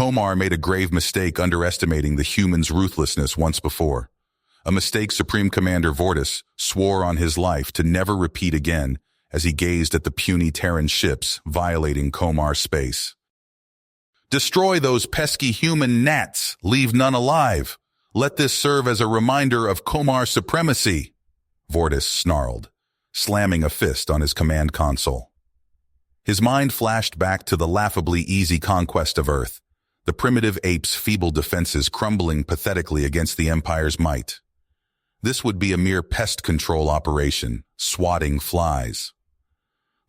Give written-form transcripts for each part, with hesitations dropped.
Komar made a grave mistake underestimating the humans' ruthlessness once before. A mistake Supreme Commander Vortis swore on his life to never repeat again as he gazed at the puny Terran ships violating Komar's space. "Destroy those pesky human gnats, leave none alive. Let this serve as a reminder of Komar's supremacy," Vortis snarled, slamming a fist on his command console. His mind flashed back to the laughably easy conquest of Earth, the primitive apes' feeble defenses crumbling pathetically against the Empire's might. This would be a mere pest control operation, swatting flies.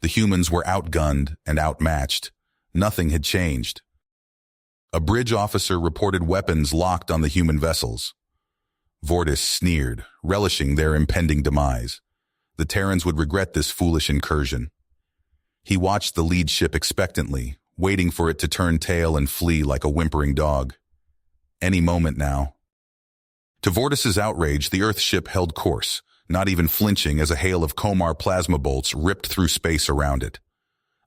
The humans were outgunned and outmatched. Nothing had changed. A bridge officer reported weapons locked on the human vessels. Vortis sneered, relishing their impending demise. The Terrans would regret this foolish incursion. He watched the lead ship expectantly, waiting for it to turn tail and flee like a whimpering dog. Any moment now. To Vortis's outrage, the Earth ship held course, not even flinching as a hail of Komar plasma bolts ripped through space around it.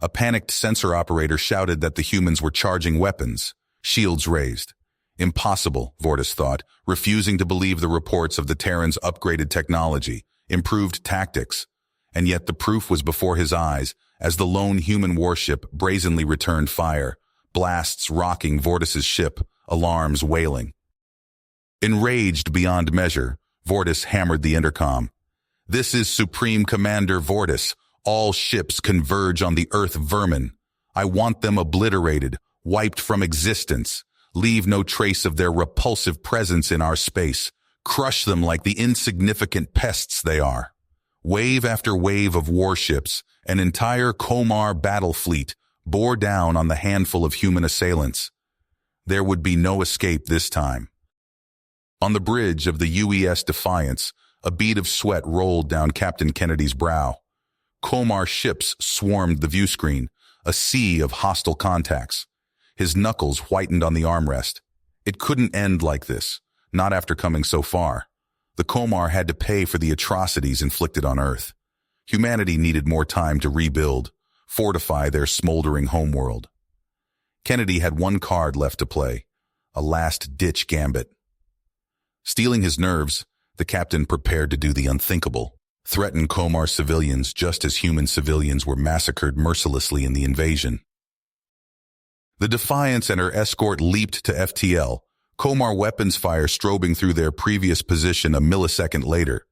A panicked sensor operator shouted that the humans were charging weapons, shields raised. Impossible, Vortis thought, refusing to believe the reports of the Terrans' upgraded technology, improved tactics. And yet the proof was before his eyes as the lone human warship brazenly returned fire, blasts rocking Vortis's ship, alarms wailing. Enraged beyond measure, Vortis hammered the intercom. "This is Supreme Commander Vortis. All ships converge on the Earth vermin. I want them obliterated, wiped from existence. Leave no trace of their repulsive presence in our space. Crush them like the insignificant pests they are." Wave after wave of warships, an entire Komar battle fleet, bore down on the handful of human assailants. There would be no escape this time. On the bridge of the UES Defiance, a bead of sweat rolled down Captain Kennedy's brow. Komar ships swarmed the viewscreen, a sea of hostile contacts. His knuckles whitened on the armrest. It couldn't end like this, not after coming so far. The Komar had to pay for the atrocities inflicted on Earth. Humanity needed more time to rebuild, fortify their smoldering homeworld. Kennedy had one card left to play, a last-ditch gambit. Stealing his nerves, the captain prepared to do the unthinkable, threaten Komar civilians just as human civilians were massacred mercilessly in the invasion. The Defiance and her escort leaped to FTL, Komar weapons fire strobing through their previous position a millisecond later.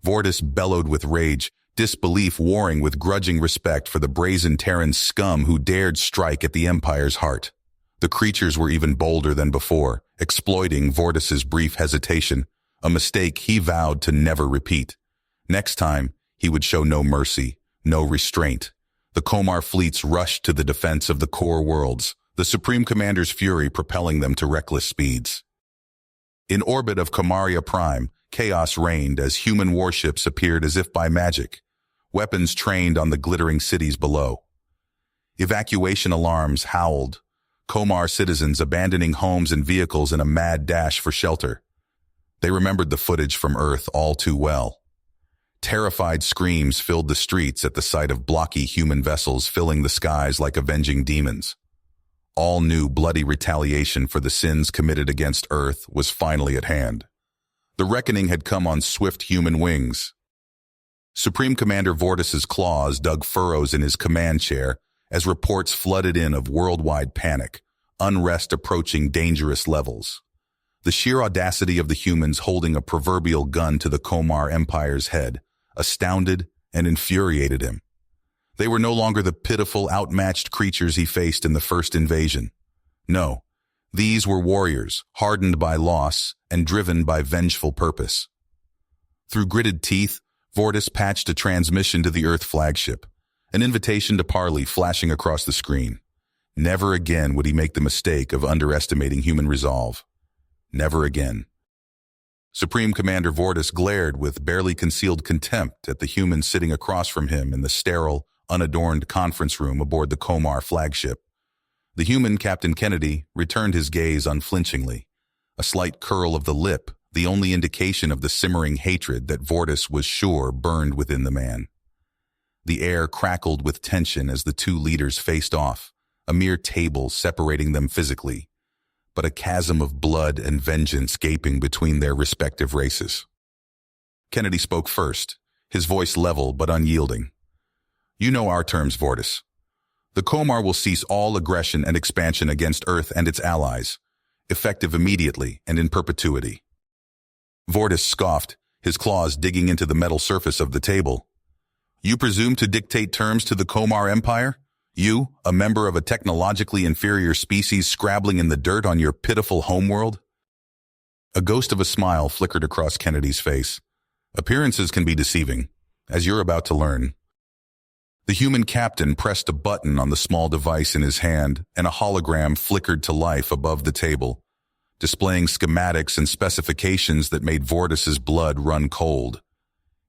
Vortis bellowed with rage, disbelief warring with grudging respect for the brazen Terran scum who dared strike at the Empire's heart. The creatures were even bolder than before, exploiting Vortis's brief hesitation, a mistake he vowed to never repeat. Next time, he would show no mercy, no restraint. The Komar fleets rushed to the defense of the core worlds, the Supreme Commander's fury propelling them to reckless speeds. In orbit of Kamaria Prime, chaos reigned as human warships appeared as if by magic, weapons trained on the glittering cities below. Evacuation alarms howled, Komar citizens abandoning homes and vehicles in a mad dash for shelter. They remembered the footage from Earth all too well. Terrified screams filled the streets at the sight of blocky human vessels filling the skies like avenging demons. All new bloody retaliation for the sins committed against Earth was finally at hand. The reckoning had come on swift human wings. Supreme Commander Vortis's claws dug furrows in his command chair as reports flooded in of worldwide panic, unrest approaching dangerous levels. The sheer audacity of the humans holding a proverbial gun to the Komar Empire's head astounded and infuriated him. They were no longer the pitiful, outmatched creatures he faced in the first invasion. No, these were warriors, hardened by loss and driven by vengeful purpose. Through gritted teeth, Vortis patched a transmission to the Earth flagship, an invitation to parley flashing across the screen. Never again would he make the mistake of underestimating human resolve. Never again. Supreme Commander Vortis glared with barely concealed contempt at the humans sitting across from him in the sterile, unadorned conference room aboard the Komar flagship. The human Captain Kennedy returned his gaze unflinchingly, a slight curl of the lip, the only indication of the simmering hatred that Vortis was sure burned within the man. The air crackled with tension as the two leaders faced off, a mere table separating them physically, but a chasm of blood and vengeance gaping between their respective races. Kennedy spoke first, his voice level but unyielding. "You know our terms, Vortis. The Komar will cease all aggression and expansion against Earth and its allies, effective immediately and in perpetuity." Vortis scoffed, his claws digging into the metal surface of the table. "You presume to dictate terms to the Komar Empire? You, a member of a technologically inferior species scrabbling in the dirt on your pitiful homeworld?" A ghost of a smile flickered across Kennedy's face. "Appearances can be deceiving, as you're about to learn." The human captain pressed a button on the small device in his hand, and a hologram flickered to life above the table, displaying schematics and specifications that made Vortis's blood run cold.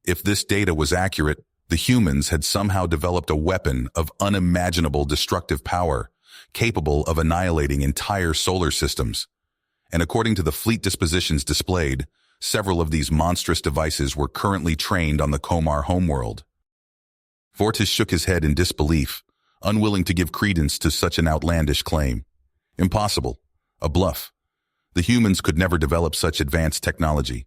If this data was accurate, the humans had somehow developed a weapon of unimaginable destructive power, capable of annihilating entire solar systems. And according to the fleet dispositions displayed, several of these monstrous devices were currently trained on the Komar homeworld. Vortis shook his head in disbelief, unwilling to give credence to such an outlandish claim. Impossible. A bluff. The humans could never develop such advanced technology.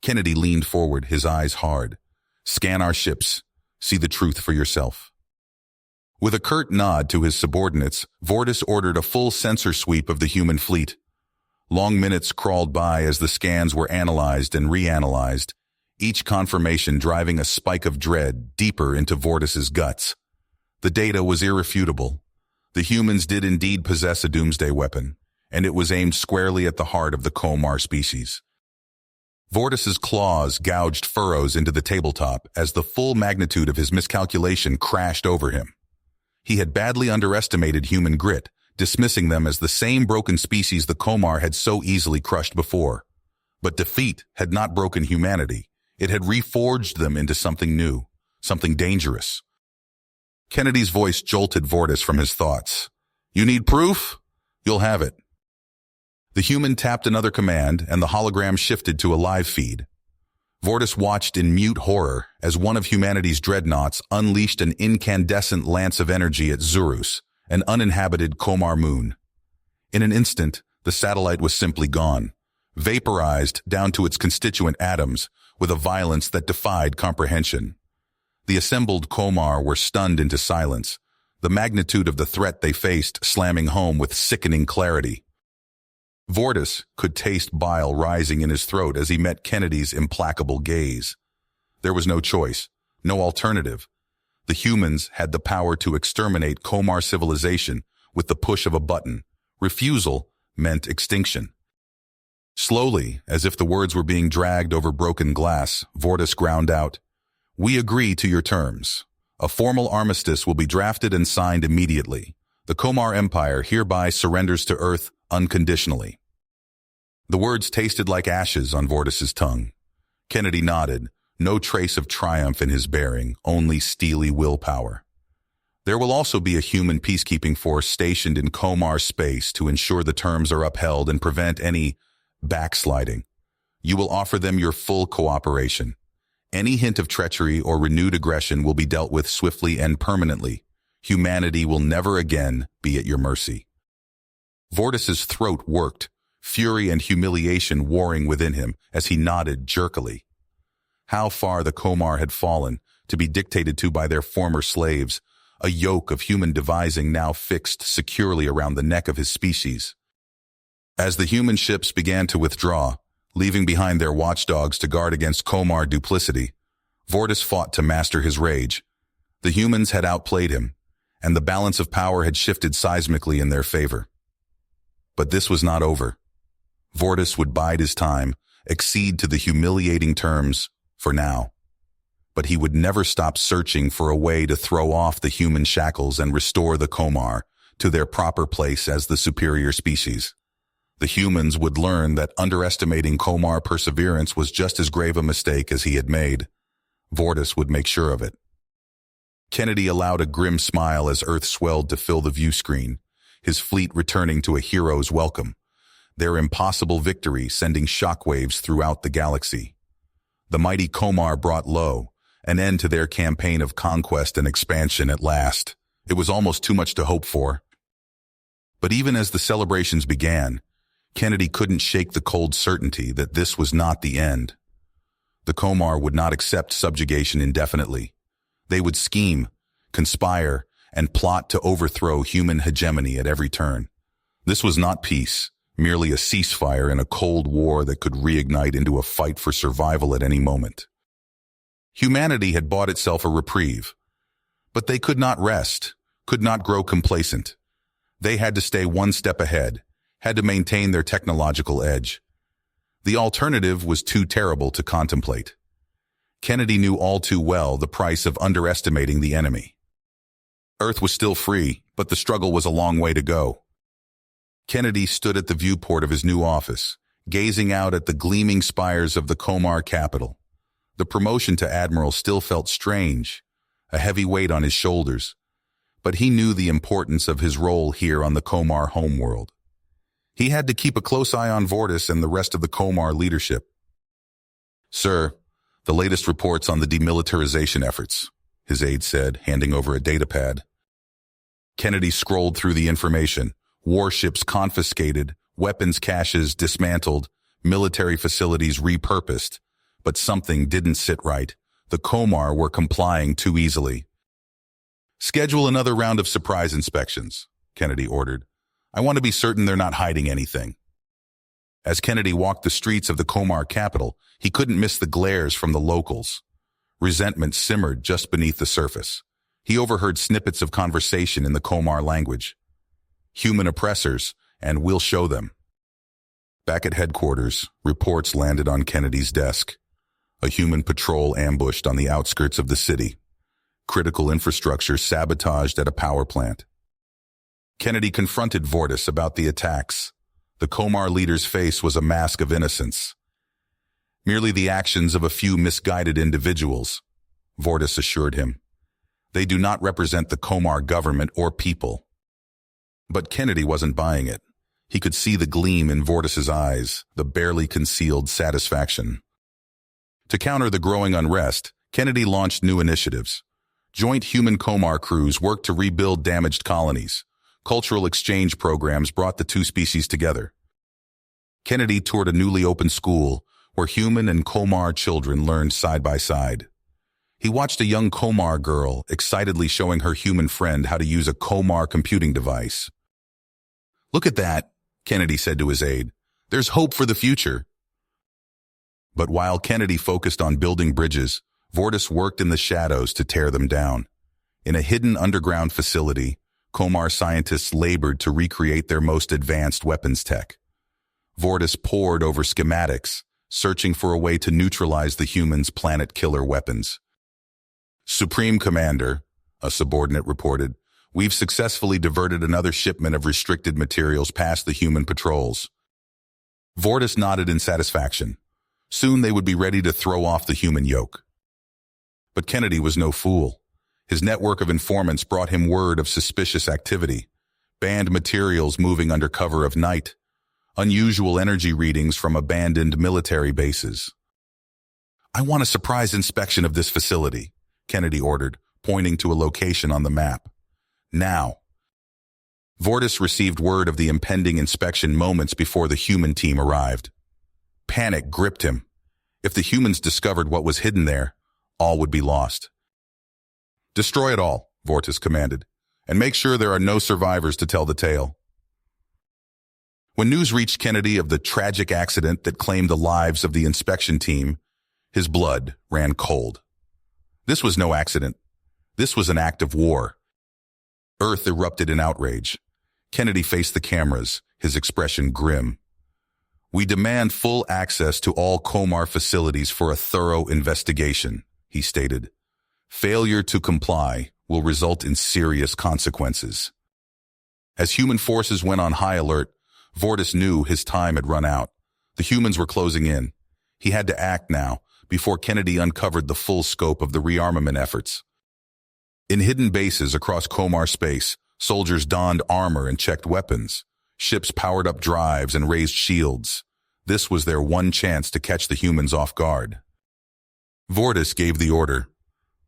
Kennedy leaned forward, his eyes hard. "Scan our ships. See the truth for yourself." With a curt nod to his subordinates, Vortis ordered a full sensor sweep of the human fleet. Long minutes crawled by as the scans were analyzed and reanalyzed, each confirmation driving a spike of dread deeper into Vortis's guts. The data was irrefutable. The humans did indeed possess a doomsday weapon, and it was aimed squarely at the heart of the Komar species. Vortis's claws gouged furrows into the tabletop as the full magnitude of his miscalculation crashed over him. He had badly underestimated human grit, dismissing them as the same broken species the Komar had so easily crushed before. But defeat had not broken humanity. It had reforged them into something new, something dangerous. Kennedy's voice jolted Vortis from his thoughts. "You need proof? You'll have it." The human tapped another command, and the hologram shifted to a live feed. Vortis watched in mute horror as one of humanity's dreadnoughts unleashed an incandescent lance of energy at Zurus, an uninhabited Komar moon. In an instant, the satellite was simply gone, vaporized down to its constituent atoms, with a violence that defied comprehension. The assembled Komar were stunned into silence, the magnitude of the threat they faced slamming home with sickening clarity. Vortis could taste bile rising in his throat as he met Kennedy's implacable gaze. There was no choice, no alternative. The humans had the power to exterminate Komar civilization with the push of a button. Refusal meant extinction. Slowly, as if the words were being dragged over broken glass, Vortis ground out, "We agree to your terms. A formal armistice will be drafted and signed immediately. The Komar Empire hereby surrenders to Earth unconditionally." The words tasted like ashes on Vortis's tongue. Kennedy nodded, no trace of triumph in his bearing, only steely willpower. "There will also be a human peacekeeping force stationed in Komar space to ensure the terms are upheld and prevent any backsliding. You will offer them your full cooperation. Any hint of treachery or renewed aggression will be dealt with swiftly and permanently. Humanity will never again be at your mercy." Vortis's throat worked, fury and humiliation warring within him as he nodded jerkily. How far the Komar had fallen, to be dictated to by their former slaves, a yoke of human devising now fixed securely around the neck of his species. As the human ships began to withdraw, leaving behind their watchdogs to guard against Komar duplicity, Vortis fought to master his rage. The humans had outplayed him, and the balance of power had shifted seismically in their favor. But this was not over. Vortis would bide his time, accede to the humiliating terms, for now. But he would never stop searching for a way to throw off the human shackles and restore the Komar to their proper place as the superior species. The humans would learn that underestimating Komar perseverance was just as grave a mistake as he had made. Vortis would make sure of it. Kennedy allowed a grim smile as Earth swelled to fill the view screen, his fleet returning to a hero's welcome, their impossible victory sending shockwaves throughout the galaxy. The mighty Komar brought low, an end to their campaign of conquest and expansion at last. It was almost too much to hope for. But even as the celebrations began, Kennedy couldn't shake the cold certainty that this was not the end. The Komar would not accept subjugation indefinitely. They would scheme, conspire, and plot to overthrow human hegemony at every turn. This was not peace, merely a ceasefire in a cold war that could reignite into a fight for survival at any moment. Humanity had bought itself a reprieve, but they could not rest, could not grow complacent. They had to stay one step ahead, had to maintain their technological edge. The alternative was too terrible to contemplate. Kennedy knew all too well the price of underestimating the enemy. Earth was still free, but the struggle was a long way to go. Kennedy stood at the viewport of his new office, gazing out at the gleaming spires of the Komar capital. The promotion to admiral still felt strange, a heavy weight on his shoulders, but he knew the importance of his role here on the Komar homeworld. He had to keep a close eye on Vortis and the rest of the Komar leadership. "Sir, the latest reports on the demilitarization efforts," his aide said, handing over a datapad. Kennedy scrolled through the information. Warships confiscated, weapons caches dismantled, military facilities repurposed. But something didn't sit right. The Komar were complying too easily. "Schedule another round of surprise inspections," Kennedy ordered. "I want to be certain they're not hiding anything." As Kennedy walked the streets of the Komar capital, he couldn't miss the glares from the locals. Resentment simmered just beneath the surface. He overheard snippets of conversation in the Komar language. "Human oppressors, and we'll show them." Back at headquarters, reports landed on Kennedy's desk. A human patrol ambushed on the outskirts of the city. Critical infrastructure sabotaged at a power plant. Kennedy confronted Vortis about the attacks. The Komar leader's face was a mask of innocence. "Merely the actions of a few misguided individuals," Vortis assured him. "They do not represent the Komar government or people." But Kennedy wasn't buying it. He could see the gleam in Vortis's eyes, the barely concealed satisfaction. To counter the growing unrest, Kennedy launched new initiatives. Joint human Komar crews worked to rebuild damaged colonies. Cultural exchange programs brought the two species together. Kennedy toured a newly opened school where human and Komar children learned side by side. He watched a young Komar girl excitedly showing her human friend how to use a Komar computing device. "Look at that," Kennedy said to his aide. "There's hope for the future." But while Kennedy focused on building bridges, Vortis worked in the shadows to tear them down. In a hidden underground facility, Komar scientists labored to recreate their most advanced weapons tech. Vortis pored over schematics, searching for a way to neutralize the humans' planet-killer weapons. "Supreme Commander," a subordinate reported, "we've successfully diverted another shipment of restricted materials past the human patrols." Vortis nodded in satisfaction. Soon they would be ready to throw off the human yoke. But Kennedy was no fool. His network of informants brought him word of suspicious activity, banned materials moving under cover of night, unusual energy readings from abandoned military bases. "I want a surprise inspection of this facility," Kennedy ordered, pointing to a location on the map. "Now." Vortis received word of the impending inspection moments before the human team arrived. Panic gripped him. If the humans discovered what was hidden there, all would be lost. "Destroy it all," Vortis commanded, "and make sure there are no survivors to tell the tale." When news reached Kennedy of the tragic accident that claimed the lives of the inspection team, his blood ran cold. This was no accident. This was an act of war. Earth erupted in outrage. Kennedy faced the cameras, his expression grim. "We demand full access to all Komar facilities for a thorough investigation," he stated. "Failure to comply will result in serious consequences." As human forces went on high alert, Vortis knew his time had run out. The humans were closing in. He had to act now, before Kennedy uncovered the full scope of the rearmament efforts. In hidden bases across Komar space, soldiers donned armor and checked weapons. Ships powered up drives and raised shields. This was their one chance to catch the humans off guard. Vortis gave the order.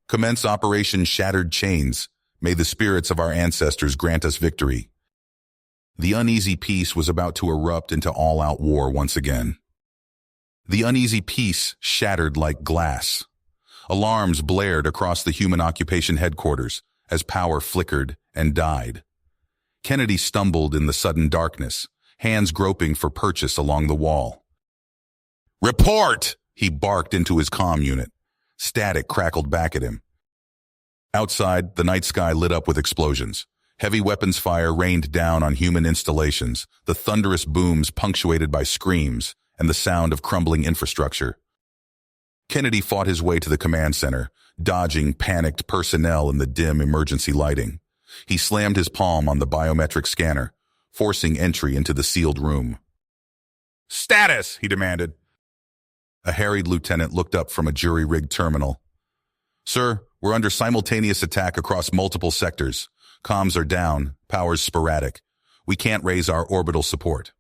"Commence Operation Shattered Chains. May the spirits of our ancestors grant us victory." The uneasy peace was about to erupt into all-out war once again. The uneasy peace shattered like glass. Alarms blared across the human occupation headquarters as power flickered and died. Kennedy stumbled in the sudden darkness, hands groping for purchase along the wall. "Report!" he barked into his comm unit. Static crackled back at him. Outside, the night sky lit up with explosions. Heavy weapons fire rained down on human installations, the thunderous booms punctuated by screams and the sound of crumbling infrastructure. Kennedy fought his way to the command center, dodging panicked personnel in the dim emergency lighting. He slammed his palm on the biometric scanner, forcing entry into the sealed room. "Status!" he demanded. A harried lieutenant looked up from a jury-rigged terminal. "Sir, we're under simultaneous attack across multiple sectors. Comms are down, power's sporadic. We can't raise our orbital support."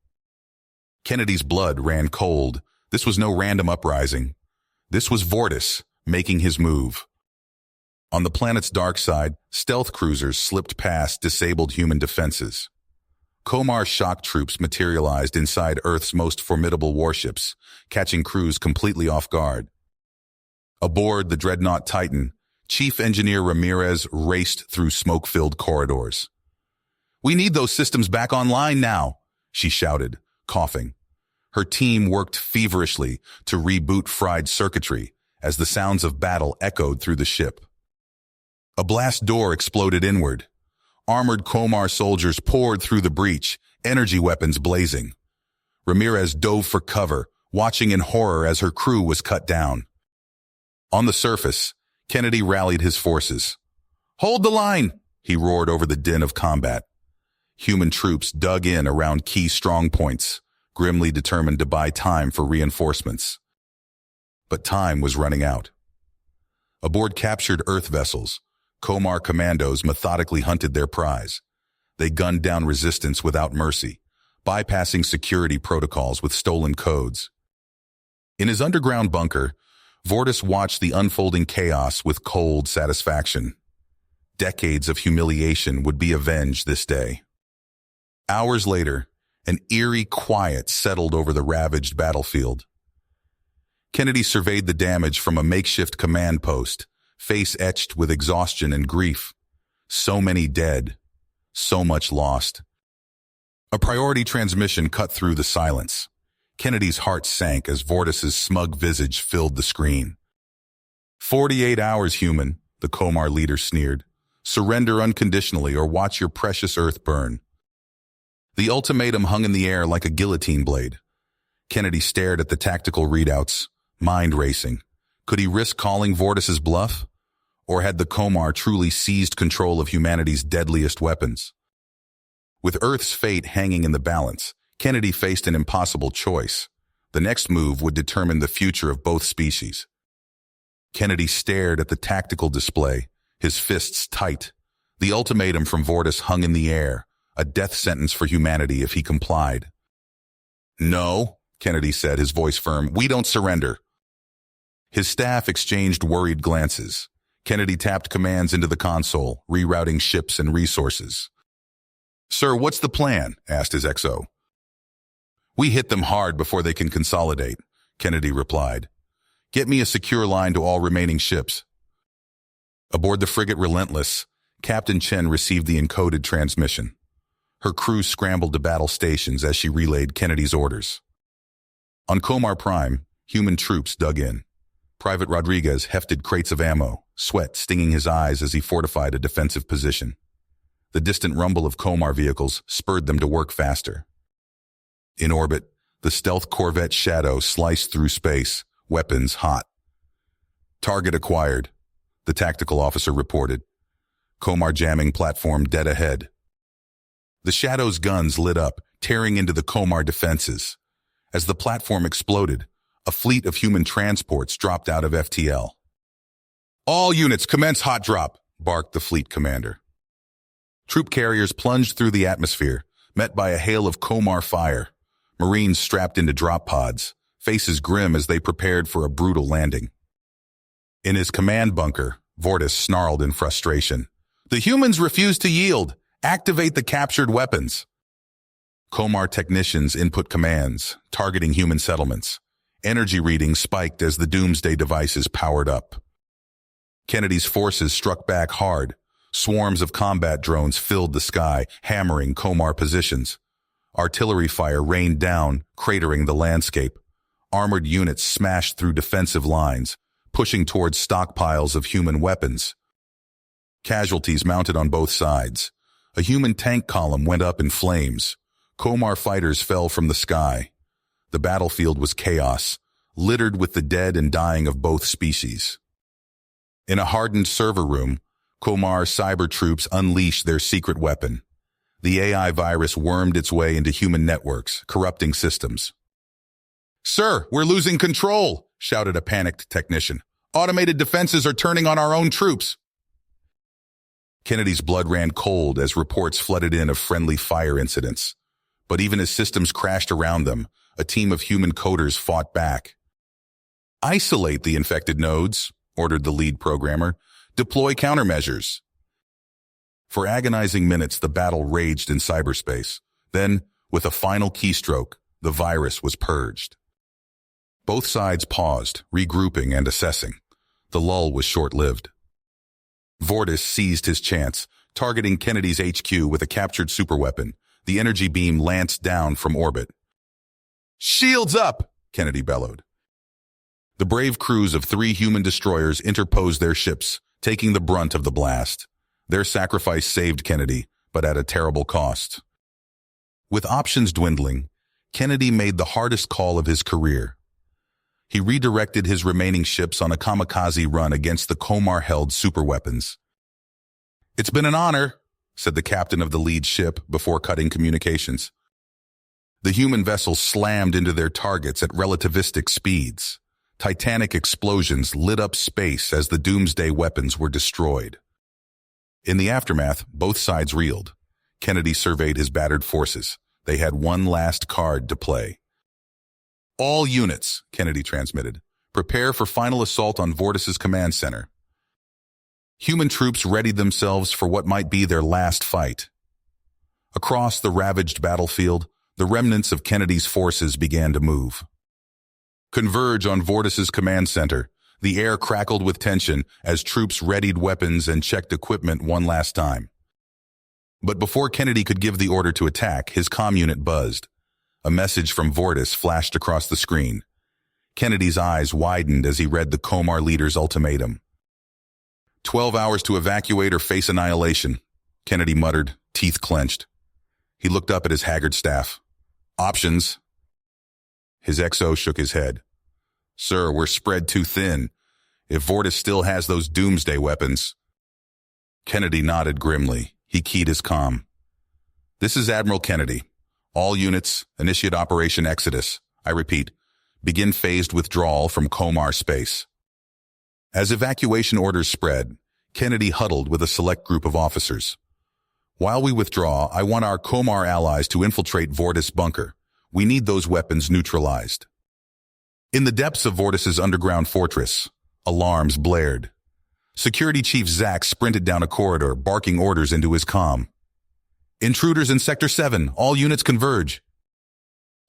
Kennedy's blood ran cold. This was no random uprising. This was Vortis making his move. On the planet's dark side, stealth cruisers slipped past disabled human defenses. Komar shock troops materialized inside Earth's most formidable warships, catching crews completely off guard. Aboard the dreadnought Titan, Chief Engineer Ramirez raced through smoke-filled corridors. "We need those systems back online now," she shouted, coughing. Her team worked feverishly to reboot fried circuitry as the sounds of battle echoed through the ship. A blast door exploded inward. Armored Komar soldiers poured through the breach, energy weapons blazing. Ramirez dove for cover, watching in horror as her crew was cut down. On the surface, Kennedy rallied his forces. "Hold the line!" he roared over the din of combat. Human troops dug in around key strong points, grimly determined to buy time for reinforcements. But time was running out. Aboard captured Earth vessels, Komar commandos methodically hunted their prize. They gunned down resistance without mercy, bypassing security protocols with stolen codes. In his underground bunker, Vortis watched the unfolding chaos with cold satisfaction. Decades of humiliation would be avenged this day. Hours later, an eerie quiet settled over the ravaged battlefield. Kennedy surveyed the damage from a makeshift command post, face etched with exhaustion and grief. So many dead, so much lost. A priority transmission cut through the silence. Kennedy's heart sank as Vortis's smug visage filled the screen. 48 hours, human, the Komar leader sneered. Surrender unconditionally or watch your precious Earth burn. The ultimatum hung in the air like a guillotine blade. Kennedy stared at the tactical readouts, mind racing. Could he risk calling Vortis's bluff? Or had the Komar truly seized control of humanity's deadliest weapons? With Earth's fate hanging in the balance, Kennedy faced an impossible choice. The next move would determine the future of both species. Kennedy stared at the tactical display, his fists tight. The ultimatum from Vortis hung in the air, a death sentence for humanity if he complied. "No," Kennedy said, his voice firm, "we don't surrender." His staff exchanged worried glances. Kennedy tapped commands into the console, rerouting ships and resources. "Sir, what's the plan?" asked his XO. "We hit them hard before they can consolidate," Kennedy replied. "Get me a secure line to all remaining ships." Aboard the frigate Relentless, Captain Chen received the encoded transmission. Her crew scrambled to battle stations as she relayed Kennedy's orders. On Komar Prime, human troops dug in. Private Rodriguez hefted crates of ammo, sweat stinging his eyes as he fortified a defensive position. The distant rumble of Komar vehicles spurred them to work faster. In orbit, the stealth corvette Shadow sliced through space, weapons hot. "Target acquired," the tactical officer reported. "Komar jamming platform dead ahead." The Shadow's guns lit up, tearing into the Komar defenses. As the platform exploded, a fleet of human transports dropped out of FTL. "All units commence hot drop," barked the fleet commander. Troop carriers plunged through the atmosphere, met by a hail of Komar fire. Marines strapped into drop pods, faces grim as they prepared for a brutal landing. In his command bunker, Vortis snarled in frustration. "The humans refuse to yield. Activate the captured weapons." Komar technicians input commands, targeting human settlements. Energy readings spiked as the doomsday devices powered up. Kennedy's forces struck back hard. Swarms of combat drones filled the sky, hammering Komar positions. Artillery fire rained down, cratering the landscape. Armored units smashed through defensive lines, pushing towards stockpiles of human weapons. Casualties mounted on both sides. A human tank column went up in flames. Komar fighters fell from the sky. The battlefield was chaos, littered with the dead and dying of both species. In a hardened server room, Komar cyber troops unleashed their secret weapon. The AI virus wormed its way into human networks, corrupting systems. "Sir, we're losing control," shouted a panicked technician. "Automated defenses are turning on our own troops." Kennedy's blood ran cold as reports flooded in of friendly fire incidents. But even as systems crashed around them, a team of human coders fought back. "Isolate the infected nodes," ordered the lead programmer. "Deploy countermeasures." For agonizing minutes, the battle raged in cyberspace. Then, with a final keystroke, the virus was purged. Both sides paused, regrouping and assessing. The lull was short-lived. Vortis seized his chance, targeting Kennedy's HQ with a captured superweapon. The energy beam lanced down from orbit. "Shields up!" Kennedy bellowed. The brave crews of 3 human destroyers interposed their ships, taking the brunt of the blast. Their sacrifice saved Kennedy, but at a terrible cost. With options dwindling, Kennedy made the hardest call of his career. He redirected his remaining ships on a kamikaze run against the Komar-held superweapons. "It's been an honor," said the captain of the lead ship before cutting communications. The human vessels slammed into their targets at relativistic speeds. Titanic explosions lit up space as the doomsday weapons were destroyed. In the aftermath, both sides reeled. Kennedy surveyed his battered forces. They had one last card to play. "All units," Kennedy transmitted, "prepare for final assault on Vortis's command center." Human troops readied themselves for what might be their last fight. Across the ravaged battlefield, the remnants of Kennedy's forces began to move. "Converge on Vortis's command center." The air crackled with tension as troops readied weapons and checked equipment one last time. But before Kennedy could give the order to attack, his comm unit buzzed. A message from Vortis flashed across the screen. Kennedy's eyes widened as he read the Komar leader's ultimatum. 12 hours to evacuate or face annihilation," Kennedy muttered, teeth clenched. He looked up at his haggard staff. "Options?" His XO shook his head. "Sir, we're spread too thin. If Vortis still has those doomsday weapons." Kennedy nodded grimly. He keyed his comm. "This is Admiral Kennedy. All units, initiate Operation Exodus. I repeat, begin phased withdrawal from Komar space." As evacuation orders spread, Kennedy huddled with a select group of officers. "While we withdraw, I want our Komar allies to infiltrate Vortis bunker. We need those weapons neutralized." In the depths of Vortis's underground fortress, alarms blared. Security Chief Zack sprinted down a corridor, barking orders into his comm. "Intruders in Sector 7, all units converge."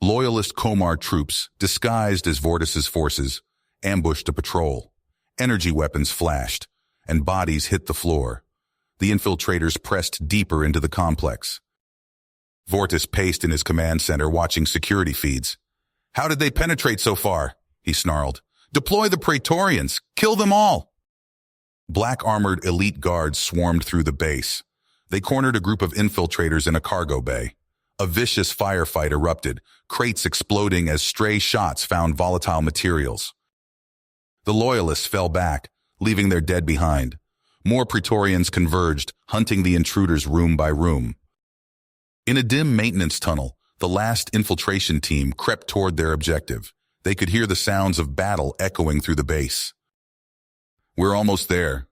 Loyalist Komar troops, disguised as Vortis's forces, ambushed a patrol. Energy weapons flashed, and bodies hit the floor. The infiltrators pressed deeper into the complex. Vortis paced in his command center, watching security feeds. "How did they penetrate so far?" he snarled. "Deploy the Praetorians! Kill them all!" Black-armored elite guards swarmed through the base. They cornered a group of infiltrators in a cargo bay. A vicious firefight erupted, crates exploding as stray shots found volatile materials. The Loyalists fell back, leaving their dead behind. More Praetorians converged, hunting the intruders room by room. In a dim maintenance tunnel, the last infiltration team crept toward their objective. They could hear the sounds of battle echoing through the base. "We're almost there,"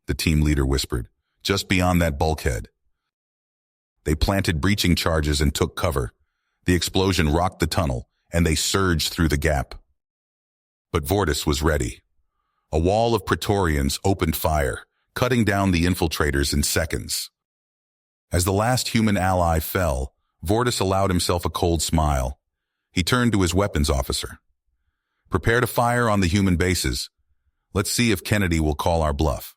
the team leader whispered, "just beyond that bulkhead." They planted breaching charges and took cover. The explosion rocked the tunnel, and they surged through the gap. But Vortis was ready. A wall of Praetorians opened fire, cutting down the infiltrators in seconds. As the last human ally fell, Vortis allowed himself a cold smile. He turned to his weapons officer. Prepare to fire on the human bases. Let's see if Kennedy will call our bluff.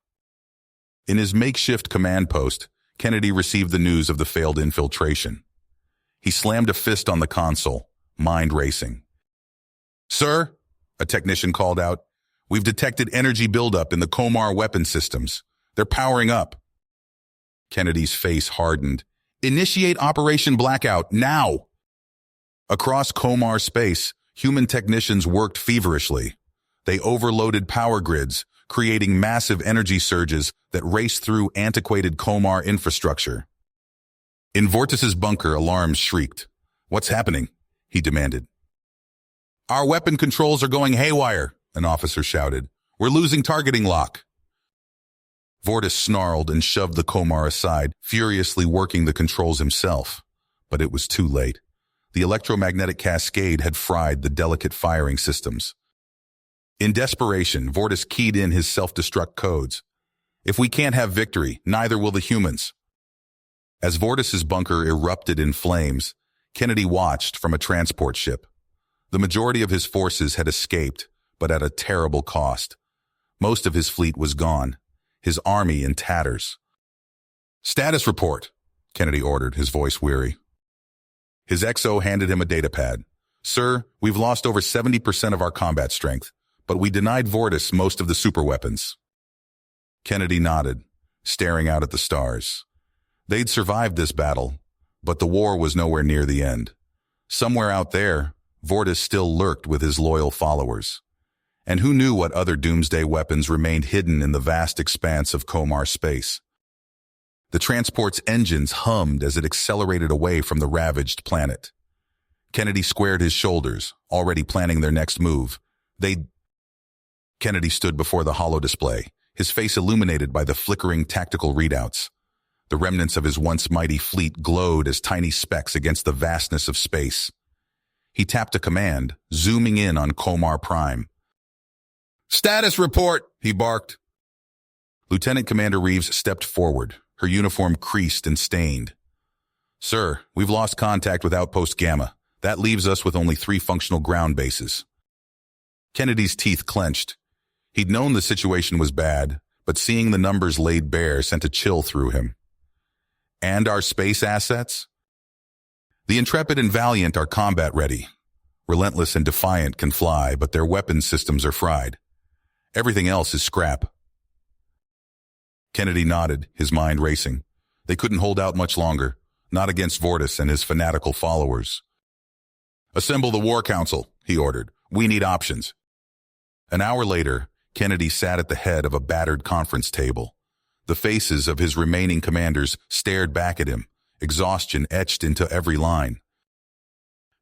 In his makeshift command post, Kennedy received the news of the failed infiltration. He slammed a fist on the console, mind racing. Sir, a technician called out, we've detected energy buildup in the Komar weapon systems. They're powering up. Kennedy's face hardened. Initiate Operation Blackout, now! Across Komar space, human technicians worked feverishly. They overloaded power grids, creating massive energy surges that raced through antiquated Komar infrastructure. In Vortis's bunker, alarms shrieked. What's happening? He demanded. Our weapon controls are going haywire, an officer shouted. We're losing targeting lock. Vortis snarled and shoved the Komar aside, furiously working the controls himself. But it was too late. The electromagnetic cascade had fried the delicate firing systems. In desperation, Vortis keyed in his self-destruct codes. If we can't have victory, neither will the humans. As Vortis's bunker erupted in flames, Kennedy watched from a transport ship. The majority of his forces had escaped, but at a terrible cost. Most of his fleet was gone, his army in tatters. Status report, Kennedy ordered, his voice weary. His XO handed him a datapad. Sir, we've lost over 70% of our combat strength, but we denied Vortis most of the superweapons. Kennedy nodded, staring out at the stars. They'd survived this battle, but the war was nowhere near the end. Somewhere out there, Vortis still lurked with his loyal followers. And who knew what other doomsday weapons remained hidden in the vast expanse of Komar space? The transport's engines hummed as it accelerated away from the ravaged planet. Kennedy squared his shoulders, already planning their next move. Kennedy stood before the holodisplay, his face illuminated by the flickering tactical readouts. The remnants of his once mighty fleet glowed as tiny specks against the vastness of space. He tapped a command, zooming in on Komar Prime. Status report, he barked. Lieutenant Commander Reeves stepped forward, her uniform creased and stained. Sir, we've lost contact with Outpost Gamma. That leaves us with only 3 functional ground bases. Kennedy's teeth clenched. He'd known the situation was bad, but seeing the numbers laid bare sent a chill through him. And our space assets? The Intrepid and Valiant are combat-ready. Relentless and Defiant can fly, but their weapons systems are fried. Everything else is scrap. Kennedy nodded, his mind racing. They couldn't hold out much longer, not against Vortis and his fanatical followers. Assemble the War Council, he ordered. We need options. An hour later, Kennedy sat at the head of a battered conference table. The faces of his remaining commanders stared back at him, exhaustion etched into every line.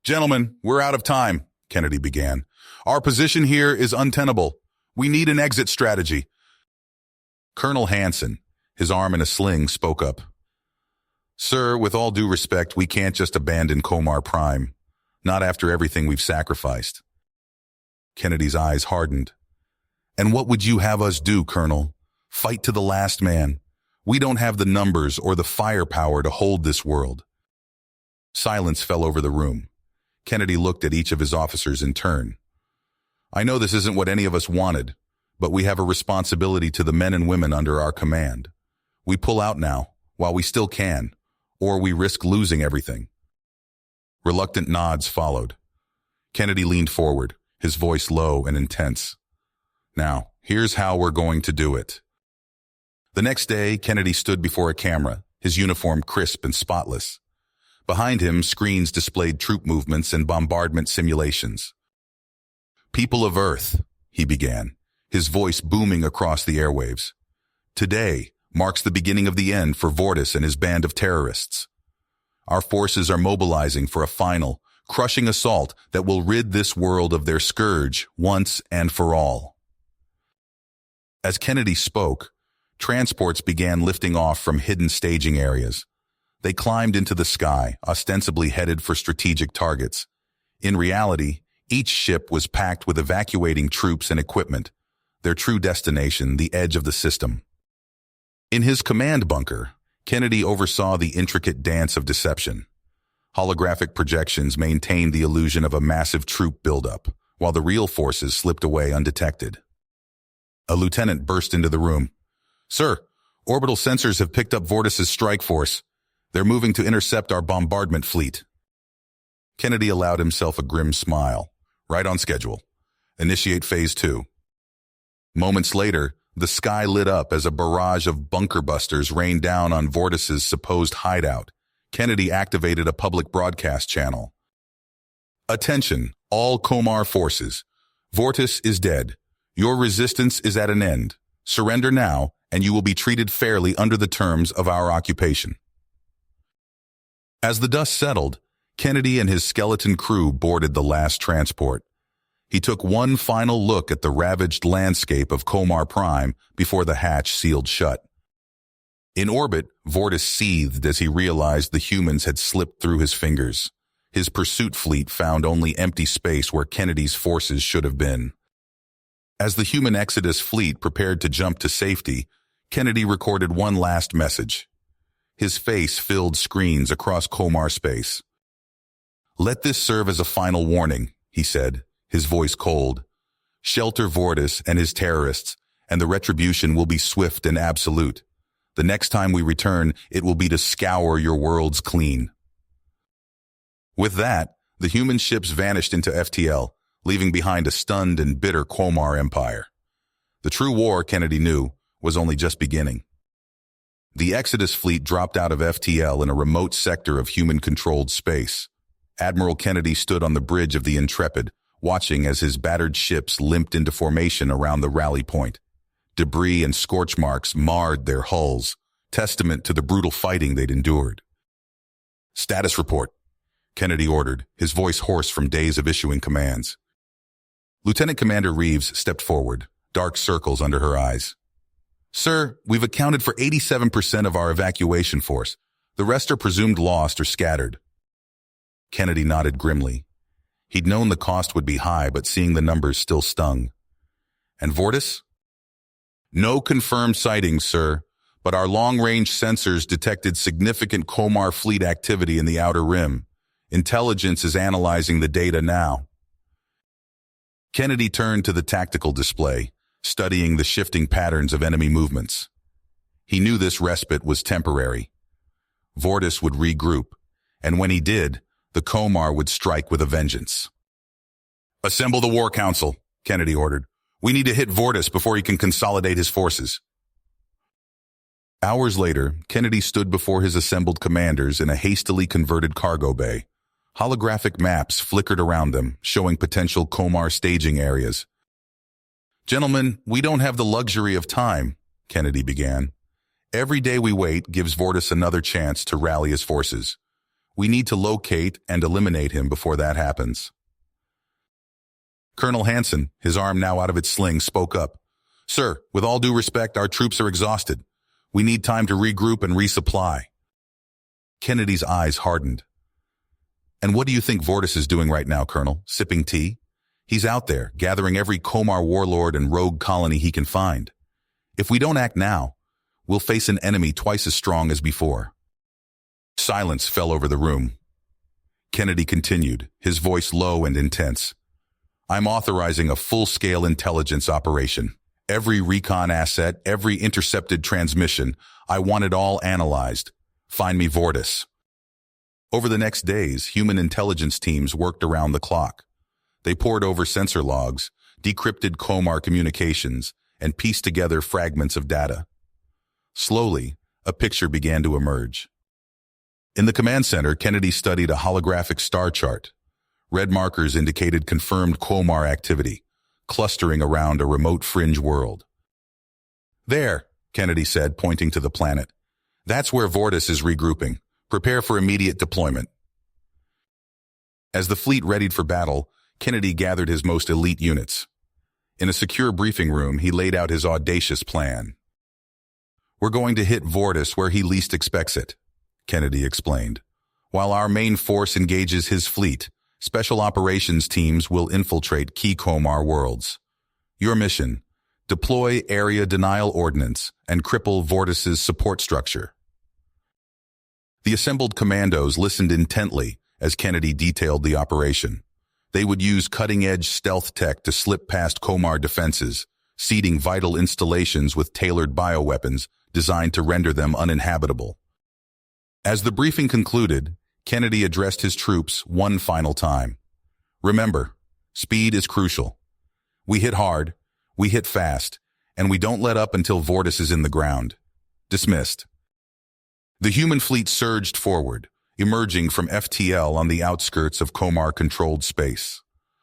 Gentlemen, we're out of time, Kennedy began. Our position here is untenable. We need an exit strategy. Colonel Hansen, his arm in a sling, spoke up. Sir, with all due respect, we can't just abandon Komar Prime. Not after everything we've sacrificed. Kennedy's eyes hardened. And what would you have us do, Colonel? Fight to the last man. We don't have the numbers or the firepower to hold this world. Silence fell over the room. Kennedy looked at each of his officers in turn. I know this isn't what any of us wanted, but we have a responsibility to the men and women under our command. We pull out now, while we still can, or we risk losing everything. Reluctant nods followed. Kennedy leaned forward, his voice low and intense. Now, here's how we're going to do it. The next day, Kennedy stood before a camera, his uniform crisp and spotless. Behind him, screens displayed troop movements and bombardment simulations. People of Earth, he began, his voice booming across the airwaves. Today marks the beginning of the end for Vortis and his band of terrorists. Our forces are mobilizing for a final, crushing assault that will rid this world of their scourge once and for all. As Kennedy spoke, transports began lifting off from hidden staging areas. They climbed into the sky, ostensibly headed for strategic targets. In reality, each ship was packed with evacuating troops and equipment, their true destination the edge of the system. In his command bunker, Kennedy oversaw the intricate dance of deception. Holographic projections maintained the illusion of a massive troop buildup, while the real forces slipped away undetected. A lieutenant burst into the room. "Sir, orbital sensors have picked up Vortis's strike force. They're moving to intercept our bombardment fleet." Kennedy allowed himself a grim smile. "Right on schedule. Initiate Phase 2. Moments later, the sky lit up as a barrage of bunker busters rained down on Vortis's supposed hideout. Kennedy activated a public broadcast channel. "Attention, all Komar forces. Vortis is dead. Your resistance is at an end. Surrender now, and you will be treated fairly under the terms of our occupation." As the dust settled, Kennedy and his skeleton crew boarded the last transport. He took one final look at the ravaged landscape of Komar Prime before the hatch sealed shut. In orbit, Vortis seethed as he realized the humans had slipped through his fingers. His pursuit fleet found only empty space where Kennedy's forces should have been. As the human Exodus fleet prepared to jump to safety, Kennedy recorded one last message. His face filled screens across Komar space. "Let this serve as a final warning," he said, his voice cold. "Shelter Vortis and his terrorists, and the retribution will be swift and absolute. The next time we return, it will be to scour your worlds clean." With that, the human ships vanished into FTL, leaving behind a stunned and bitter Komar empire. The true war, Kennedy knew, was only just beginning. The Exodus fleet dropped out of FTL in a remote sector of human-controlled space. Admiral Kennedy stood on the bridge of the Intrepid, watching as his battered ships limped into formation around the rally point. Debris and scorch marks marred their hulls, testament to the brutal fighting they'd endured. "Status report," Kennedy ordered, his voice hoarse from days of issuing commands. Lieutenant Commander Reeves stepped forward, dark circles under her eyes. "Sir, we've accounted for 87% of our evacuation force. The rest are presumed lost or scattered." Kennedy nodded grimly. He'd known the cost would be high, but seeing the numbers still stung. "And Vortis?" "No confirmed sightings, sir, but our long-range sensors detected significant Komar fleet activity in the Outer Rim. Intelligence is analyzing the data now." Kennedy turned to the tactical display, studying the shifting patterns of enemy movements. He knew this respite was temporary. Vortis would regroup, and when he did, the Komar would strike with a vengeance. "Assemble the War Council," Kennedy ordered. "We need to hit Vortis before he can consolidate his forces." Hours later, Kennedy stood before his assembled commanders in a hastily converted cargo bay. Holographic maps flickered around them, showing potential Komar staging areas. "Gentlemen, we don't have the luxury of time," Kennedy began. "Every day we wait gives Vortis another chance to rally his forces. We need to locate and eliminate him before that happens." Colonel Hansen, his arm now out of its sling, spoke up. "Sir, with all due respect, our troops are exhausted. We need time to regroup and resupply." Kennedy's eyes hardened. "And what do you think Vortis is doing right now, Colonel? Sipping tea? He's out there, gathering every Komar warlord and rogue colony he can find. If we don't act now, we'll face an enemy twice as strong as before." Silence fell over the room. Kennedy continued, his voice low and intense. "I'm authorizing a full-scale intelligence operation. Every recon asset, every intercepted transmission, I want it all analyzed. Find me Vortis." Over the next days, human intelligence teams worked around the clock. They pored over sensor logs, decrypted Komar communications, and pieced together fragments of data. Slowly, a picture began to emerge. In the command center, Kennedy studied a holographic star chart. Red markers indicated confirmed Komar activity, clustering around a remote fringe world. "There," Kennedy said, pointing to the planet. "That's where Vortis is regrouping. Prepare for immediate deployment." As the fleet readied for battle, Kennedy gathered his most elite units. In a secure briefing room, he laid out his audacious plan. "We're going to hit Vortis where he least expects it," Kennedy explained. "While our main force engages his fleet, special operations teams will infiltrate key Komar worlds. Your mission: deploy area denial ordnance and cripple Vortis's support structure." The assembled commandos listened intently, as Kennedy detailed the operation. They would use cutting-edge stealth tech to slip past Komar defenses, seeding vital installations with tailored bioweapons designed to render them uninhabitable. As the briefing concluded, Kennedy addressed his troops one final time. Remember, speed is crucial. We hit hard, we hit fast, and we don't let up until Vortis is in the ground. Dismissed. The human fleet surged forward, emerging from FTL on the outskirts of Komar-controlled space.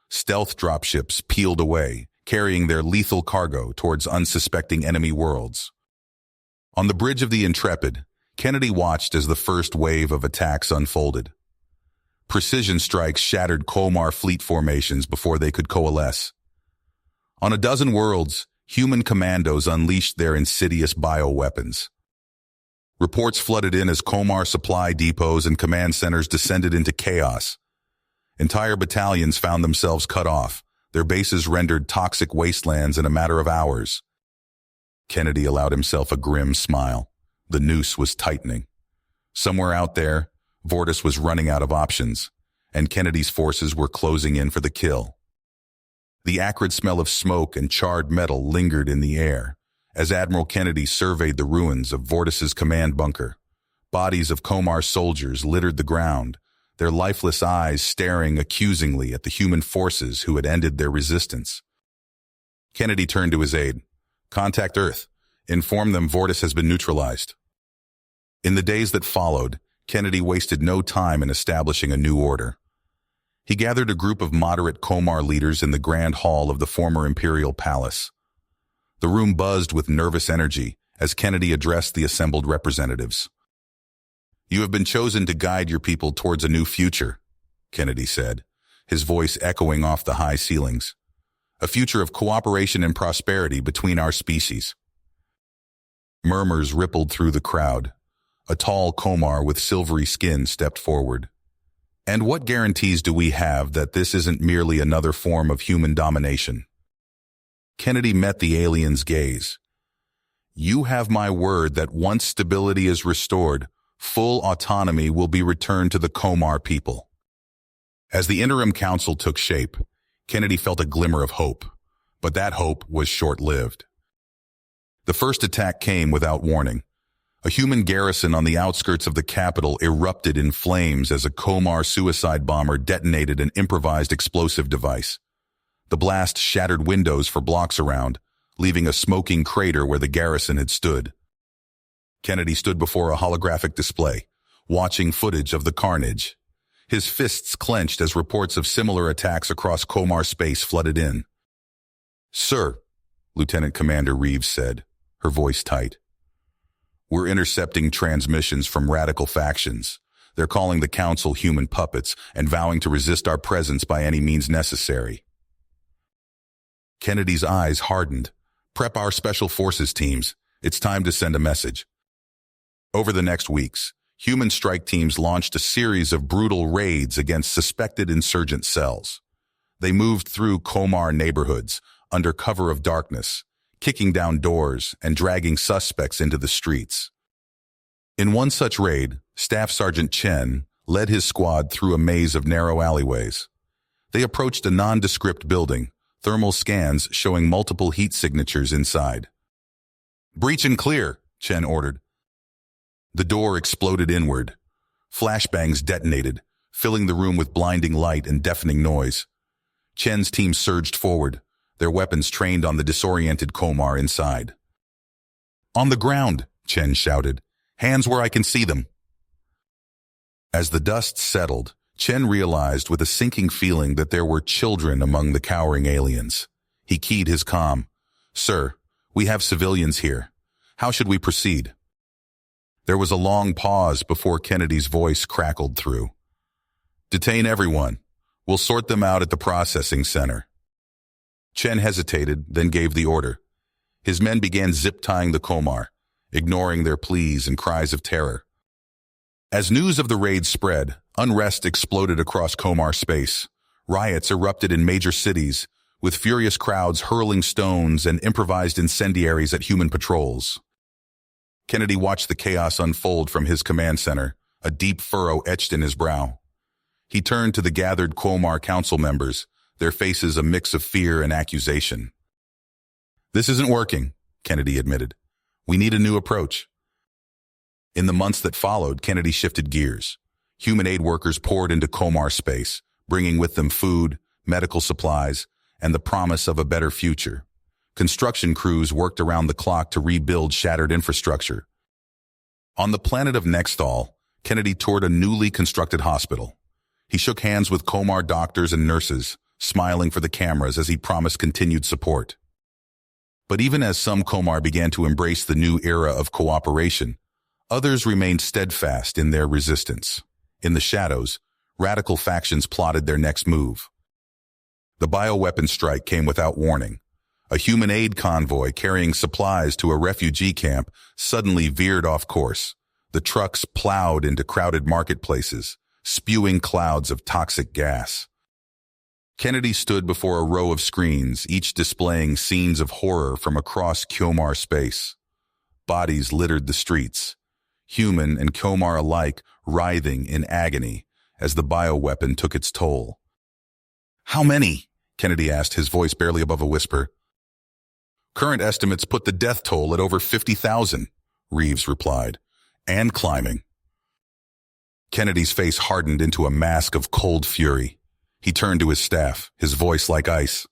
Stealth dropships peeled away, carrying their lethal cargo towards unsuspecting enemy worlds. On the bridge of the Intrepid, Kennedy watched as the first wave of attacks unfolded. Precision strikes shattered Komar fleet formations before they could coalesce. On a dozen worlds, human commandos unleashed their insidious bioweapons. Reports flooded in as Komar supply depots and command centers descended into chaos. Entire battalions found themselves cut off, their bases rendered toxic wastelands in a matter of hours. Kennedy allowed himself a grim smile. The noose was tightening. Somewhere out there, Vortis was running out of options, and Kennedy's forces were closing in for the kill. The acrid smell of smoke and charred metal lingered in the air as Admiral Kennedy surveyed the ruins of Vortis's command bunker. Bodies of Komar soldiers littered the ground, their lifeless eyes staring accusingly at the human forces who had ended their resistance. Kennedy turned to his aide. "Contact Earth. Inform them Vortis has been neutralized." In the days that followed, Kennedy wasted no time in establishing a new order. He gathered a group of moderate Komar leaders in the grand hall of the former Imperial Palace. The room buzzed with nervous energy as Kennedy addressed the assembled representatives. "You have been chosen to guide your people towards a new future," Kennedy said, his voice echoing off the high ceilings. "A future of cooperation and prosperity between our species." Murmurs rippled through the crowd. A tall Komar with silvery skin stepped forward. "And what guarantees do we have that this isn't merely another form of human domination?" Kennedy met the alien's gaze. "You have my word that once stability is restored, full autonomy will be returned to the Komar people." As the interim council took shape, Kennedy felt a glimmer of hope, but that hope was short-lived. The first attack came without warning. A human garrison on the outskirts of the capital erupted in flames as a Komar suicide bomber detonated an improvised explosive device. The blast shattered windows for blocks around, leaving a smoking crater where the garrison had stood. Kennedy stood before a holographic display, watching footage of the carnage. His fists clenched as reports of similar attacks across Komar space flooded in. "Sir," Lieutenant Commander Reeves said, her voice tight, "we're intercepting transmissions from radical factions. They're calling the Council human puppets and vowing to resist our presence by any means necessary." Kennedy's eyes hardened. "Prep our special forces teams. It's time to send a message." Over the next weeks, human strike teams launched a series of brutal raids against suspected insurgent cells. They moved through Komar neighborhoods under cover of darkness, kicking down doors and dragging suspects into the streets. In one such raid, Staff Sergeant Chen led his squad through a maze of narrow alleyways. They approached a nondescript building, thermal scans showing multiple heat signatures inside. "Breach and clear," Chen ordered. The door exploded inward. Flashbangs detonated, filling the room with blinding light and deafening noise. Chen's team surged forward, their weapons trained on the disoriented Komar inside. "On the ground," Chen shouted. "Hands where I can see them." As the dust settled, Chen realized with a sinking feeling that there were children among the cowering aliens. He keyed his comm. "Sir, we have civilians here. How should we proceed?" There was a long pause before Kennedy's voice crackled through. "Detain everyone. We'll sort them out at the processing center." Chen hesitated, then gave the order. His men began zip-tying the Komar, ignoring their pleas and cries of terror. As news of the raid spread, unrest exploded across Komar space. Riots erupted in major cities, with furious crowds hurling stones and improvised incendiaries at human patrols. Kennedy watched the chaos unfold from his command center, a deep furrow etched in his brow. He turned to the gathered Komar council members, their faces a mix of fear and accusation. "This isn't working," Kennedy admitted. "We need a new approach." In the months that followed, Kennedy shifted gears. Human aid workers poured into Komar space, bringing with them food, medical supplies, and the promise of a better future. Construction crews worked around the clock to rebuild shattered infrastructure. On the planet of Nexthal, Kennedy toured a newly constructed hospital. He shook hands with Komar doctors and nurses, smiling for the cameras as he promised continued support. But even as some Komar began to embrace the new era of cooperation, others remained steadfast in their resistance. In the shadows, radical factions plotted their next move. The bioweapon strike came without warning. A human aid convoy carrying supplies to a refugee camp suddenly veered off course. The trucks plowed into crowded marketplaces, spewing clouds of toxic gas. Kennedy stood before a row of screens, each displaying scenes of horror from across Komar space. Bodies littered the streets, human and Komar alike writhing in agony as the bioweapon took its toll. "How many?" Kennedy asked, his voice barely above a whisper. "Current estimates put the death toll at over 50,000, Reeves replied, "and climbing." Kennedy's face hardened into a mask of cold fury. He turned to his staff, his voice like ice.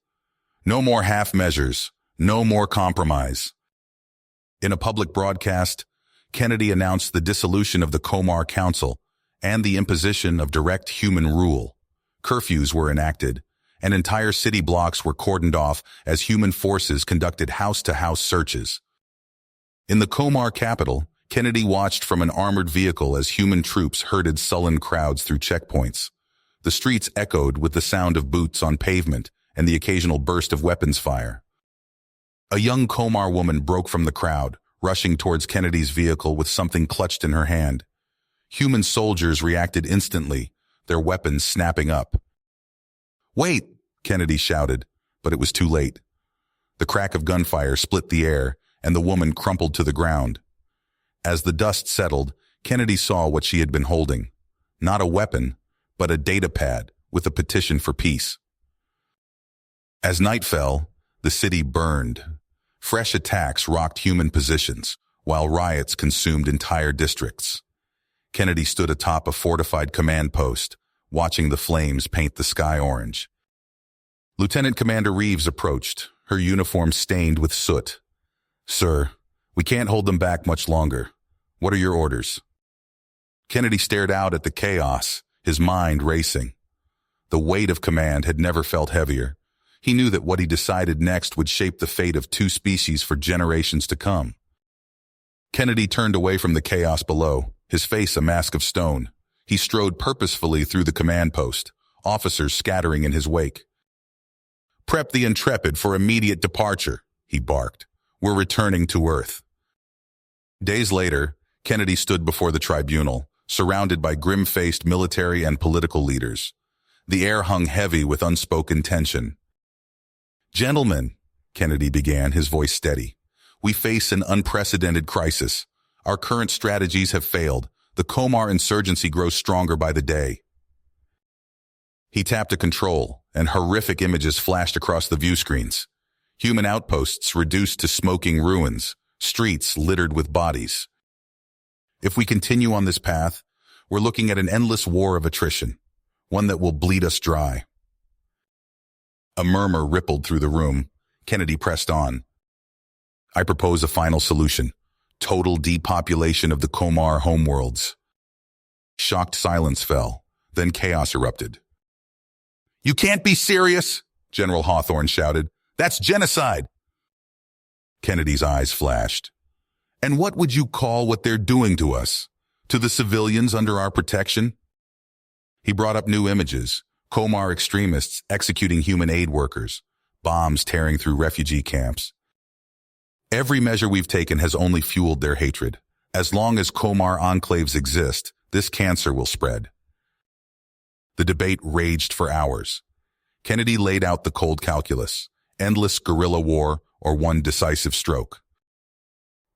"No more half measures, no more compromise." In a public broadcast, Kennedy announced the dissolution of the Komar Council and the imposition of direct human rule. Curfews were enacted, and entire city blocks were cordoned off as human forces conducted house-to-house searches. In the Komar capital, Kennedy watched from an armored vehicle as human troops herded sullen crowds through checkpoints. The streets echoed with the sound of boots on pavement and the occasional burst of weapons fire. A young Komar woman broke from the crowd, rushing towards Kennedy's vehicle with something clutched in her hand. Human soldiers reacted instantly, their weapons snapping up. "Wait!" Kennedy shouted, but it was too late. The crack of gunfire split the air, and the woman crumpled to the ground. As the dust settled, Kennedy saw what she had been holding. Not a weapon, but a data pad with a petition for peace. As night fell, the city burned. Fresh attacks rocked human positions, while riots consumed entire districts. Kennedy stood atop a fortified command post, watching the flames paint the sky orange. Lieutenant Commander Reeves approached, her uniform stained with soot. "Sir, we can't hold them back much longer. What are your orders?" Kennedy stared out at the chaos, his mind racing. The weight of command had never felt heavier. He knew that what he decided next would shape the fate of two species for generations to come. Kennedy turned away from the chaos below, his face a mask of stone. He strode purposefully through the command post, officers scattering in his wake. "Prep the Intrepid for immediate departure," he barked. "We're returning to Earth." Days later, Kennedy stood before the tribunal, surrounded by grim-faced military and political leaders. The air hung heavy with unspoken tension. "Gentlemen," Kennedy began, his voice steady, "we face an unprecedented crisis. Our current strategies have failed. The Komar insurgency grows stronger by the day." He tapped a control, and horrific images flashed across the view screens. Human outposts reduced to smoking ruins, streets littered with bodies. If we continue on this path, we're looking at an endless war of attrition, one that will bleed us dry. A murmur rippled through the room. Kennedy pressed on. "I propose a final solution. Total depopulation of the Komar homeworlds." Shocked silence fell. Then chaos erupted. "You can't be serious!" General Hawthorne shouted. "That's genocide!" Kennedy's eyes flashed. "And what would you call what they're doing to us? To the civilians under our protection?" He brought up new images. Komar extremists executing human aid workers, bombs tearing through refugee camps. "Every measure we've taken has only fueled their hatred. As long as Komar enclaves exist, this cancer will spread." The debate raged for hours. Kennedy laid out the cold calculus: endless guerrilla war or one decisive stroke.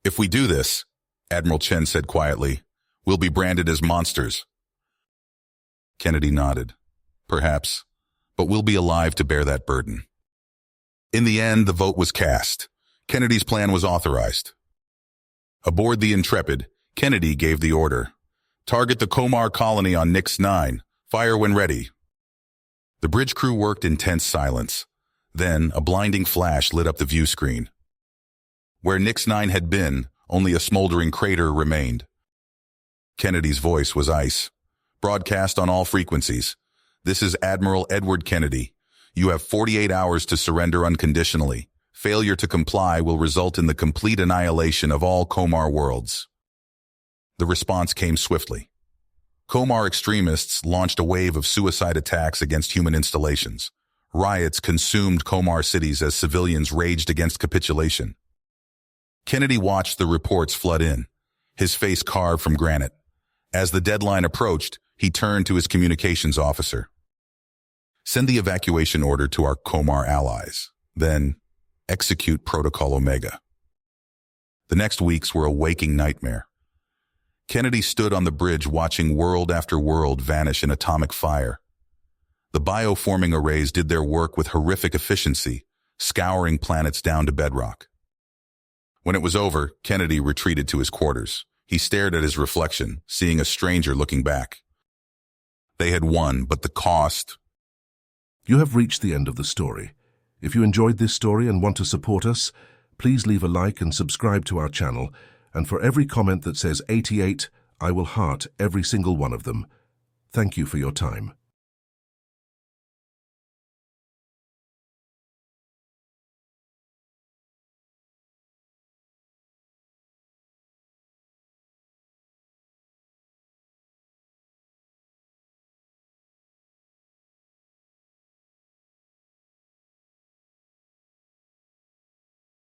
"If we do this," Admiral Chen said quietly, "we'll be branded as monsters." Kennedy nodded. Perhaps, but we'll be alive to bear that burden. In the end, the vote was cast. Kennedy's plan was authorized. Aboard the Intrepid, Kennedy gave the order. Target the Komar colony on Nix 9. Fire when ready. The bridge crew worked in tense silence. Then, a blinding flash lit up the view screen. Where Nix 9 had been, only a smoldering crater remained. Kennedy's voice was ice. Broadcast on all frequencies. This is Admiral Edward Kennedy. You have 48 hours to surrender unconditionally. Failure to comply will result in the complete annihilation of all Komar worlds. The response came swiftly. Komar extremists launched a wave of suicide attacks against human installations. Riots consumed Komar cities as civilians raged against capitulation. Kennedy watched the reports flood in, his face carved from granite. As the deadline approached, he turned to his communications officer. Send the evacuation order to our Komar allies. Then, execute Protocol Omega. The next weeks were a waking nightmare. Kennedy stood on the bridge watching world after world vanish in atomic fire. The bioforming arrays did their work with horrific efficiency, scouring planets down to bedrock. When it was over, Kennedy retreated to his quarters. He stared at his reflection, seeing a stranger looking back. They had won, but the cost... You have reached the end of the story. If you enjoyed this story and want to support us, please leave a like and subscribe to our channel. And for every comment that says 88, I will heart every single one of them. Thank you for your time.